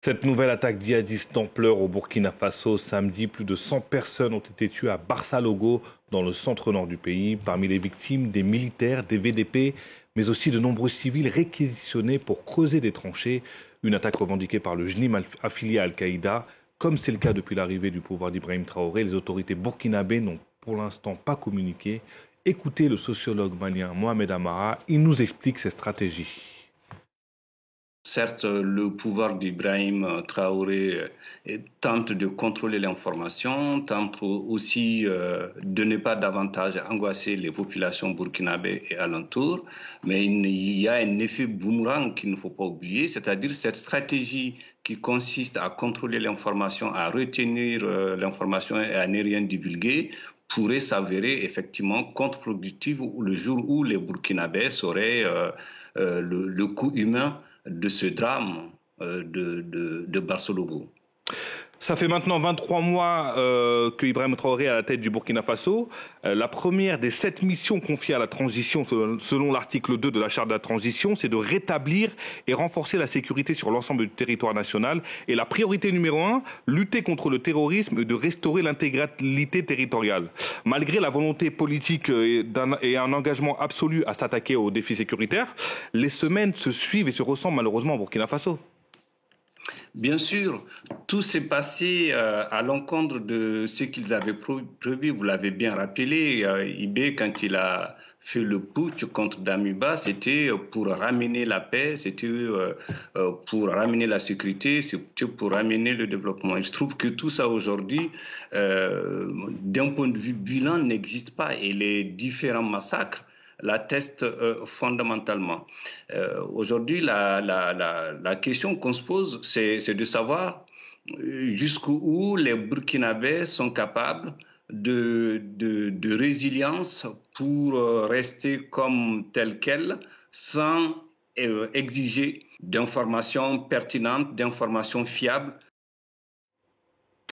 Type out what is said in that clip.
Cette nouvelle attaque djihadiste d'ampleur au Burkina Faso, samedi, plus de 100 personnes ont été tuées à Barça-Logo, dans le centre-nord du pays. Parmi les victimes, des militaires, des VDP, mais aussi de nombreux civils réquisitionnés pour creuser des tranchées. Une attaque revendiquée par le JNIM affilié à Al-Qaïda. Comme c'est le cas depuis l'arrivée du pouvoir d'Ibrahim Traoré, les autorités burkinabées n'ont pour l'instant pas communiqué. Écoutez le sociologue malien Mohamed Amara, il nous explique ses stratégies. Certes, le pouvoir d'Ibrahim Traoré tente de contrôler l'information, tente aussi de ne pas davantage angoisser les populations burkinabées et alentours, mais il y a un effet boomerang qu'il ne faut pas oublier, c'est-à-dire cette stratégie qui consiste à contrôler l'information, à retenir l'information et à ne rien divulguer, pourrait s'avérer effectivement contre-productive le jour où les Burkinabés sauraient le coût humain de ce drame de Barcelogo. Ça fait maintenant 23 mois que Ibrahim Traoré est à la tête du Burkina Faso. La première des 7 missions confiées à la transition, selon l'article 2 de la charte de la transition, c'est de rétablir et renforcer la sécurité sur l'ensemble du territoire national. Et la priorité numéro 1, lutter contre le terrorisme et de restaurer l'intégralité territoriale. Malgré la volonté politique et un engagement absolu à s'attaquer aux défis sécuritaires, les semaines se suivent et se ressemblent malheureusement au Burkina Faso. Bien sûr, tout s'est passé à l'encontre de ce qu'ils avaient prévu. Vous l'avez bien rappelé, Ibé, quand il a fait le putsch contre Damiba, c'était pour ramener la paix, c'était pour ramener la sécurité, c'était pour ramener le développement. Il se trouve que tout ça aujourd'hui, d'un point de vue bilan, n'existe pas et les différents massacres l'atteste fondamentalement. Aujourd'hui, la question qu'on se pose, c'est de savoir jusqu'où les Burkinabés sont capables de résilience pour rester comme tel quel sans exiger d'informations pertinentes, d'informations fiables